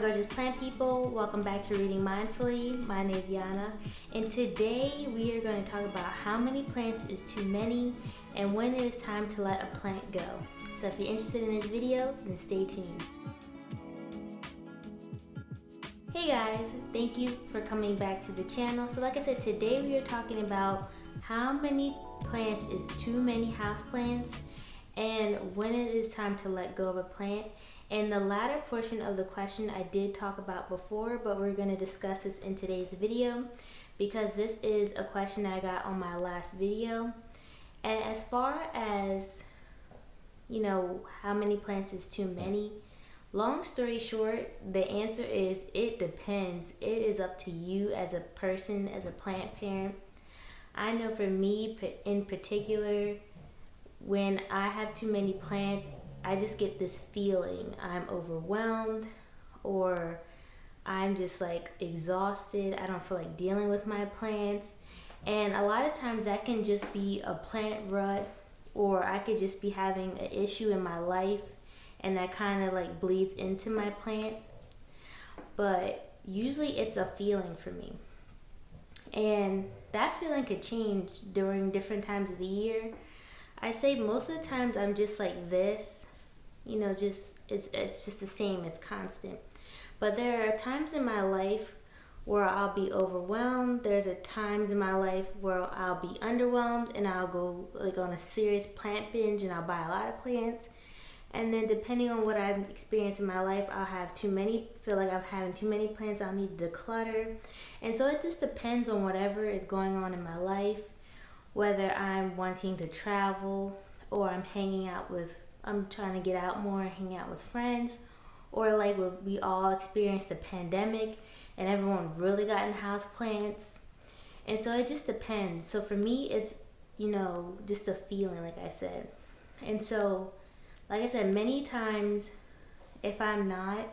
gorgeous plant people, welcome back to Reading Mindfully. My name is Ayana, and today we are going to talk about how many plants is too many and when it is time to let a plant go. So if you're interested in this video, then stay tuned. Hey guys, thank you for coming back to the channel. So like I said, today we are talking about how many plants is too many houseplants and when it is time to let go of a plant. And the latter portion of the question I did talk about before, but we're going to discuss this in today's video because this is a question I got on my last video. And as far as, how many plants is too many, long story short, the answer is it depends. It is up to you as a person, as a plant parent. I know for me in particular, when I have too many plants, I just get this feeling I'm overwhelmed or I'm just like exhausted. I don't feel like dealing with my plants. And a lot of times that can just be a plant rut, or I could just be having an issue in my life and that kind of like bleeds into my plant. But usually it's a feeling for me. And that feeling could change during different times of the year. I say most of the times I'm just like this. It's just the same, it's constant. But there are times in my life where I'll be overwhelmed. There's times in my life where I'll be underwhelmed and I'll go like on a serious plant binge and I'll buy a lot of plants. And then depending on what I'm experiencing in my life, I'll have feel like I'm having too many plants, I'll need to declutter. And so it just depends on whatever is going on in my life, whether I'm wanting to travel or I'm trying to get out more, hang out with friends, or like we all experienced the pandemic and everyone really got in house plants. And so it just depends. So for me, it's, just a feeling, like I said. And so, like I said, many times if I'm not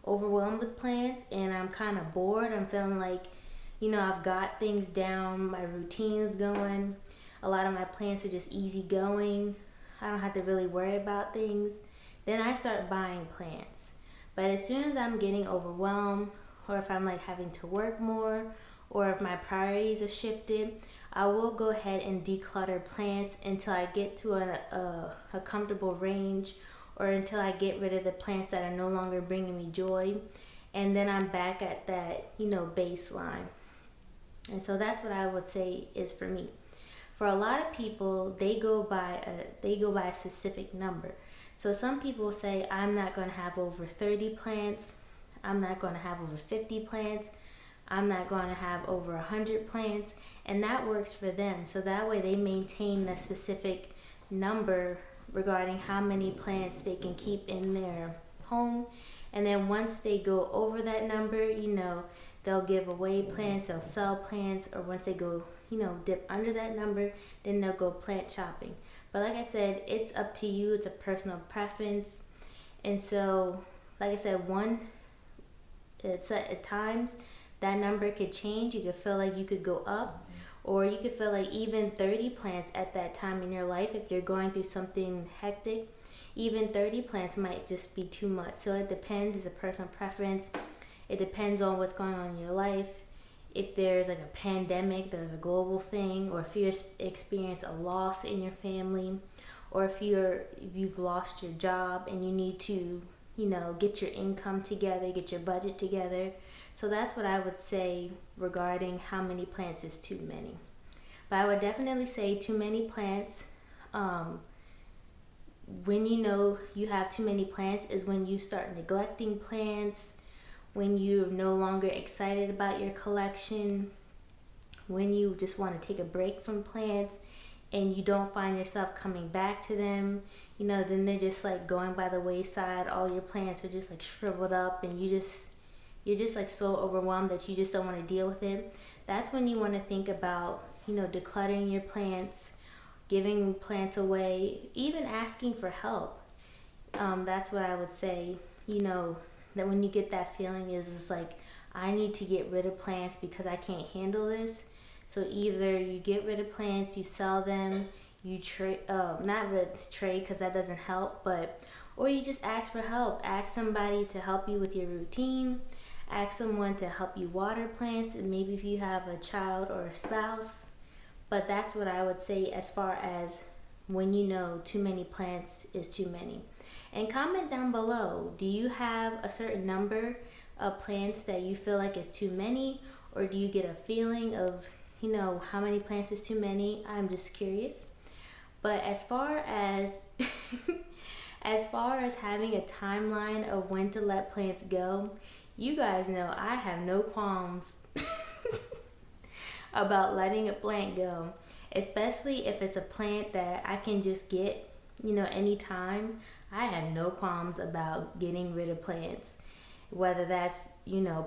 overwhelmed with plants and I'm kind of bored, I'm feeling like, I've got things down, my routine's going, a lot of my plants are just easy going, I don't have to really worry about things, then I start buying plants. But as soon as I'm getting overwhelmed, or if I'm like having to work more, or if my priorities have shifted, I will go ahead and declutter plants until I get to a comfortable range, or until I get rid of the plants that are no longer bringing me joy. And then I'm back at that, baseline. And so that's what I would say is for me. For a lot of people, they go by a specific number. So some people say, I'm not going to have over 30 plants. I'm not going to have over 50 plants. I'm not going to have over 100 plants. And that works for them. So that way they maintain the specific number regarding how many plants they can keep in their home. And then once they go over that number, they'll give away plants, they'll sell plants, or once they go dip under that number, then they'll go plant shopping. But like I said, it's up to you. It's a personal preference. And so, like I said, at times that number could change. You could feel like you could go up, or you could feel like even 30 plants at that time in your life, if you're going through something hectic, even 30 plants might just be too much. So it depends. It's a personal preference. It depends on what's going on in your life. If there's like a pandemic, there's a global thing, or if you experience a loss in your family, or if you've lost your job and you need to, get your income together, get your budget together. So that's what I would say regarding how many plants is too many. But I would definitely say too many plants, when you have too many plants is when you start neglecting plants, when you're no longer excited about your collection, when you just want to take a break from plants and you don't find yourself coming back to them, then they're just like going by the wayside. All your plants are just like shriveled up and you're just like so overwhelmed that you just don't want to deal with it. That's when you want to think about, decluttering your plants, giving plants away, even asking for help. That's what I would say, that when you get that feeling is like, I need to get rid of plants because I can't handle this. So either you get rid of plants, you sell them, you trade, not really trade because that doesn't help, but, or you just ask for help. Ask somebody to help you with your routine. Ask someone to help you water plants, and maybe if you have a child or a spouse. But that's what I would say as far as when you know too many plants is too many. And comment down below, do you have a certain number of plants that you feel like is too many, or do you get a feeling of, how many plants is too many? I'm just curious. But as far as as far as having a timeline of when to let plants go, you guys know I have no qualms about letting a plant go, especially if it's a plant that I can just get, anytime. I have no qualms about getting rid of plants, whether that's,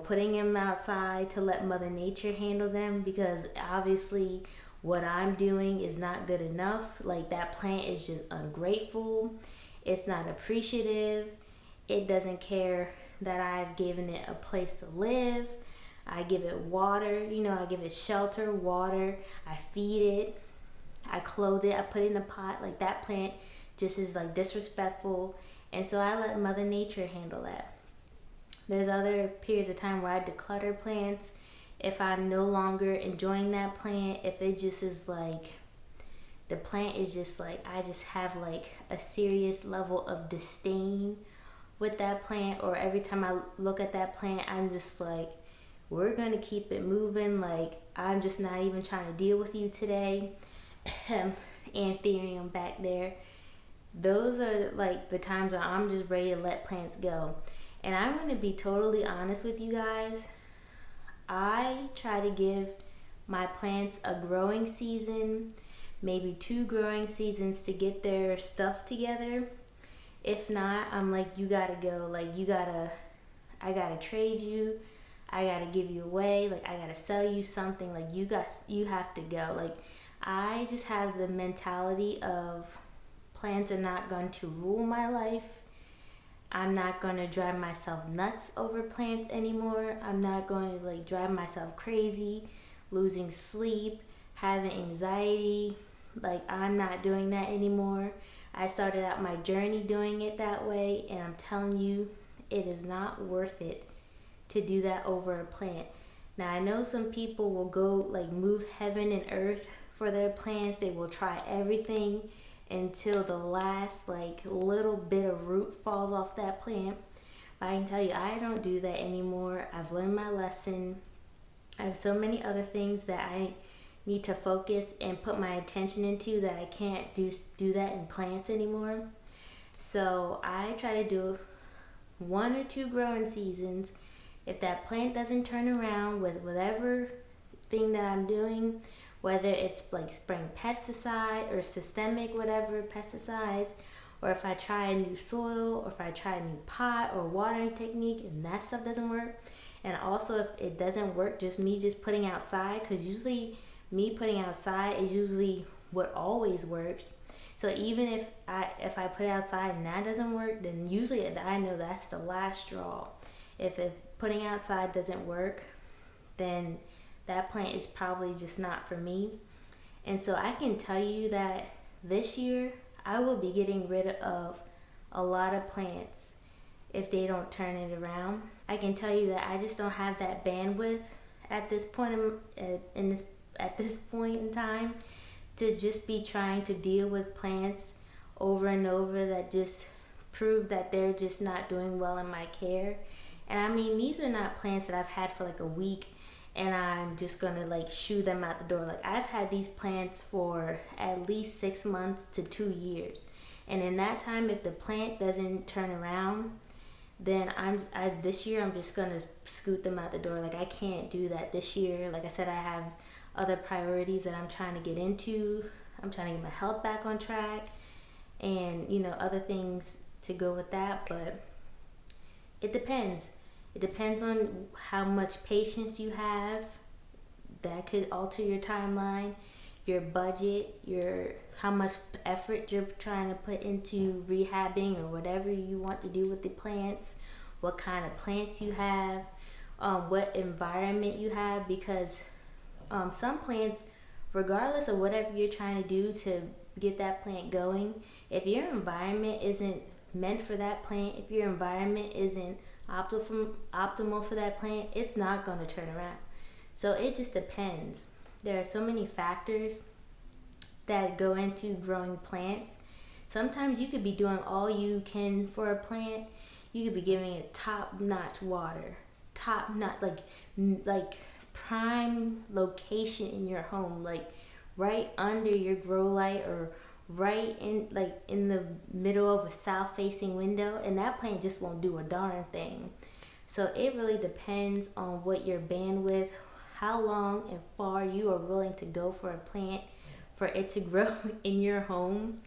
putting them outside to let Mother Nature handle them, because obviously what I'm doing is not good enough. Like, that plant is just ungrateful. It's not appreciative. It doesn't care that I've given it a place to live. I give it water, I give it shelter, water. I feed it. I clothe it. I put it in a pot. Like, that plant just is like disrespectful. And so I let Mother Nature handle that. There's other periods of time where I declutter plants. If I'm no longer enjoying that plant, if it just is like, the plant is just like, I just have like a serious level of disdain with that plant, or every time I look at that plant, I'm just like, we're going to keep it moving. Like, I'm just not even trying to deal with you today. Anthurium back there. Those are like the times where I'm just ready to let plants go. And I'm going to be totally honest with you guys. I try to give my plants a growing season, maybe 2 growing seasons to get their stuff together. If not, I'm like, you gotta go. Like, I gotta trade you. I gotta give you away. Like, I gotta sell you something. Like, you have to go. Like, I just have the mentality of plants are not going to rule my life. I'm not going to drive myself nuts over plants anymore. I'm not going to like drive myself crazy, losing sleep, having anxiety. Like, I'm not doing that anymore. I started out my journey doing it that way, and I'm telling you, it is not worth it to do that over a plant. Now, I know some people will go like move heaven and earth for their plants. They will try everything until the last like little bit of root falls off that plant. But I can tell you, I don't do that anymore. I've learned my lesson. I have so many other things that I need to focus and put my attention into that I can't do that in plants anymore. So I try to do 1 or 2 growing seasons. If that plant doesn't turn around with whatever thing that I'm doing, whether it's like spraying pesticide or systemic whatever pesticides, or if I try a new soil, or if I try a new pot or watering technique and that stuff doesn't work, and also if it doesn't work, just me just putting outside, because usually me putting outside is usually what always works. So even if I put it outside and that doesn't work, then usually I know that's the last straw. If putting outside doesn't work, then that plant is probably just not for me. And so I can tell you that this year I will be getting rid of a lot of plants if they don't turn it around. I can tell you that I just don't have that bandwidth at this point at this point in time to just be trying to deal with plants over and over that just prove that they're just not doing well in my care. And I mean, these are not plants that I've had for like a week and I'm just gonna like shoo them out the door. Like, I've had these plants for at least 6 months to 2 years. And in that time, if the plant doesn't turn around, then this year I'm just gonna scoot them out the door. Like, I can't do that this year. Like I said, I have other priorities that I'm trying to get into. I'm trying to get my health back on track and, other things to go with that. But it depends. It depends on how much patience you have. That could alter your timeline, your budget, how much effort you're trying to put into rehabbing or whatever you want to do with the plants, what kind of plants you have, what environment you have, because some plants, regardless of whatever you're trying to do to, get that plant going. If your environment isn't meant for that plant, if your environment isn't optimal for that plant, it's not going to turn around. So it just depends. There are so many factors that go into growing plants. Sometimes you could be doing all you can for a plant. You could be giving it top-notch water, top-notch, like prime location in your home, like right under your grow light, or right in the middle of a south-facing window, and that plant just won't do a darn thing. So it really depends on what your bandwidth, how long and far you are willing to go for a plant for it to grow in your home.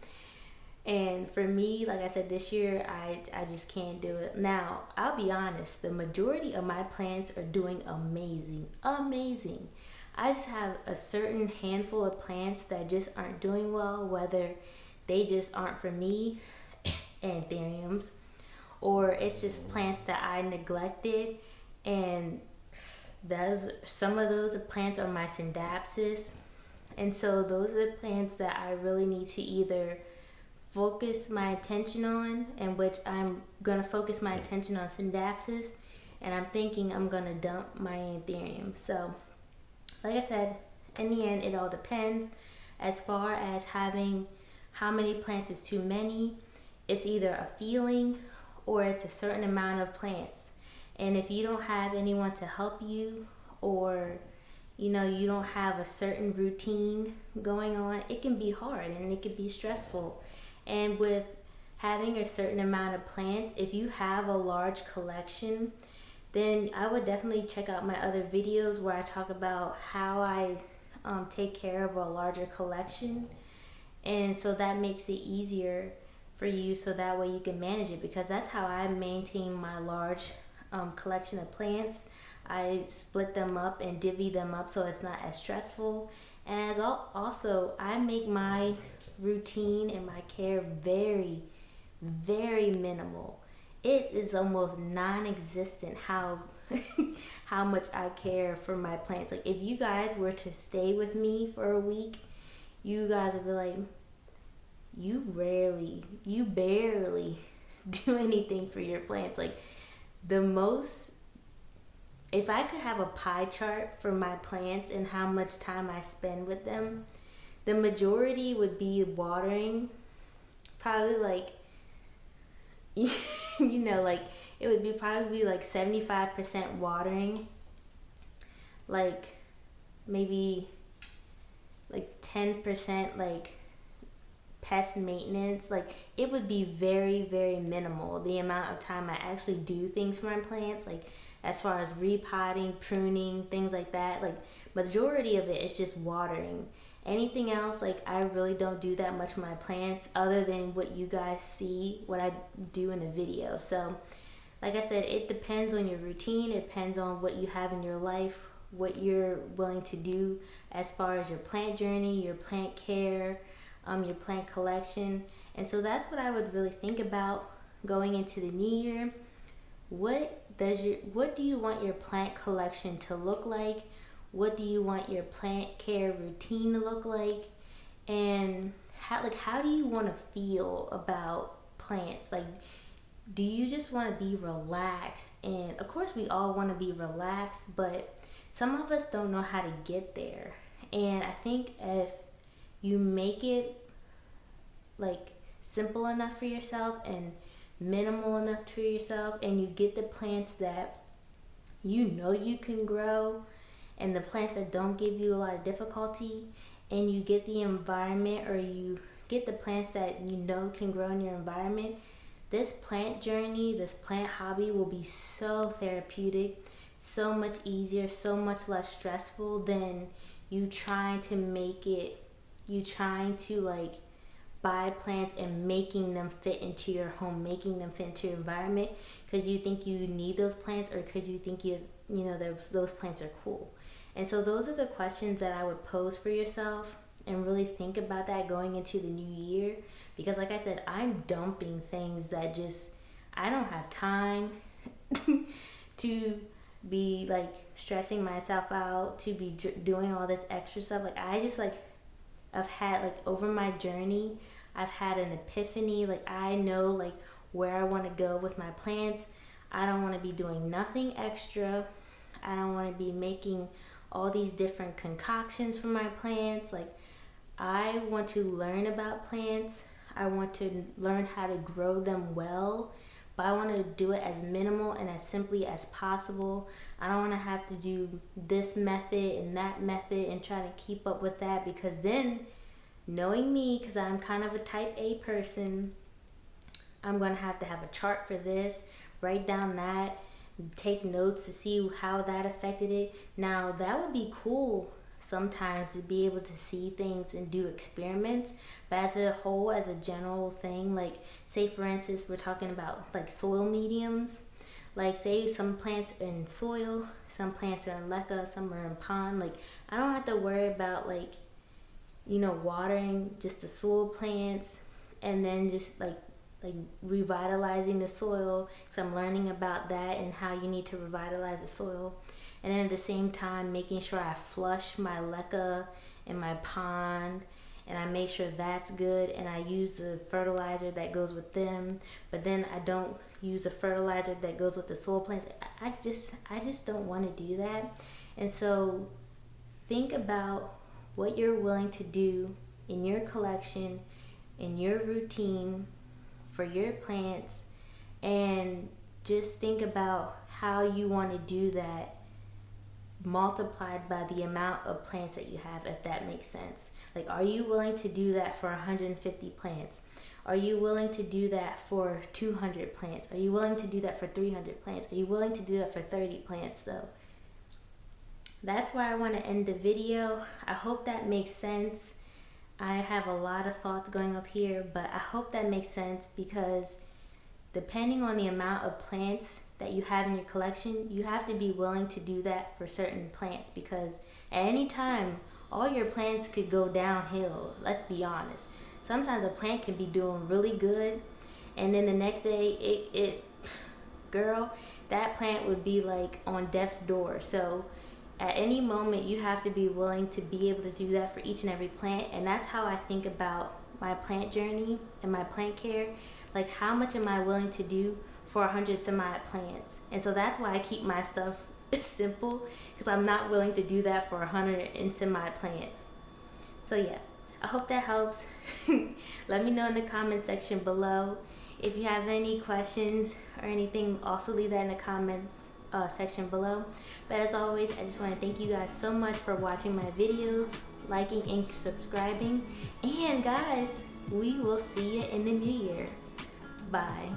And for me, like I said, this year I just can't do it. Now, I'll be honest, the majority of my plants are doing amazing. I just have a certain handful of plants that just aren't doing well, whether they just aren't for me, anthuriums, or it's just plants that I neglected. And some of those plants are my syndapsis. And so those are the plants that I really need to either focus my attention on, and which I'm going to focus my attention on syndapsis, and I'm thinking I'm going to dump my anthurium. So like I said, in the end, it all depends. As far as having how many plants is too many, it's either a feeling or it's a certain amount of plants. And if you don't have anyone to help you, or you don't have a certain routine going on, it can be hard and it can be stressful. And with having a certain amount of plants, if you have a large collection, then I would definitely check out my other videos where I talk about how I take care of a larger collection. And so that makes it easier for you, so that way you can manage it, because that's how I maintain my large collection of plants. I split them up and divvy them up so it's not as stressful. And also, I make my routine and my care very, very minimal. It is almost non-existent how how much I care for my plants. Like, if you guys were to stay with me for a week, you guys would be like, you barely do anything for your plants. Like, if I could have a pie chart for my plants and how much time I spend with them, the majority would be watering. Probably like, it would be probably like 75% watering, like maybe like 10% like pest maintenance. Like, it would be very, very minimal, the amount of time I actually do things for my plants, like as far as repotting, pruning, things like that. Like, majority of it is just watering. Anything else, like, I really don't do that much with my plants, other than what you guys see, what I do in the video. So like I said, it depends on your routine. It depends on what you have in your life, what you're willing to do as far as your plant journey, your plant care, your plant collection. And so that's what I would really think about going into the new year. What do you want your plant collection to look like? What do you want your plant care routine to look like? And how do you want to feel about plants? Like, do you just want to be relaxed? And of course we all want to be relaxed, but some of us don't know how to get there. And I think if you make it like simple enough for yourself and minimal enough for yourself, and you get the plants that you can grow, and the plants that don't give you a lot of difficulty, and you get the environment, or you get the plants that can grow in your environment, this plant journey, this plant hobby will be so therapeutic, so much easier, so much less stressful than you trying to like buy plants and making them fit into your home, making them fit into your environment because you think you need those plants, or because you think those plants are cool. And so those are the questions that I would pose for yourself, and really think about that going into the new year. Because like I said, I'm dumping things that just, I don't have time to be like stressing myself out, to be doing all this extra stuff. Like, I just like I've had, like, over my journey, I've had an epiphany. Like, I know, like, where I want to go with my plants. I don't want to be doing nothing extra. I don't want to be making all these different concoctions for my plants. Like, I want to learn about plants. I want to learn how to grow them well, but I want to do it as minimal and as simply as possible. I don't want to have to do this method and that method and try to keep up with that, because then, knowing me, because I'm kind of a type A person, I'm going to have a chart for this, write down that, take notes to see how that affected it. Now, that would be cool sometimes to be able to see things and do experiments, but as a whole, as a general thing, like, say for instance, we're talking about like soil mediums. Like, say some plants are in soil, some plants are in leca, some are in pond. Like, I don't have to worry about, like, watering just the soil plants and then just like revitalizing the soil. So I'm learning about that and how you need to revitalize the soil. And then at the same time, making sure I flush my leca and my pond, and I make sure that's good, and I use the fertilizer that goes with them. But then I don't use the fertilizer that goes with the soil plants. I just don't want to do that. And so think about what you're willing to do in your collection, in your routine for your plants, and just think about how you want to do that multiplied by the amount of plants that you have, if that makes sense. Like, are you willing to do that for 150 plants? Are you willing to do that for 200 plants? Are you willing to do that for 300 plants? Are you willing to do that for 30 plants? So that's where I want to end the video. I hope that makes sense. I have a lot of thoughts going up here, but I hope that makes sense, because depending on the amount of plants that you have in your collection, you have to be willing to do that for certain plants, because at any time, all your plants could go downhill. Let's be honest. Sometimes a plant can be doing really good, and then the next day, girl, that plant would be like on death's door. So at any moment, you have to be willing to be able to do that for each and every plant. And that's how I think about my plant journey and my plant care. Like, how much am I willing to do for 100 some odd plants? And so that's why I keep my stuff simple, because I'm not willing to do that for 100 and some odd plants. So yeah, I hope that helps. Let me know in the comment section below. If you have any questions or anything, also leave that in the comments section below. But as always, I just want to thank you guys so much for watching my videos, liking and subscribing. And guys, we will see you in the new year. Bye.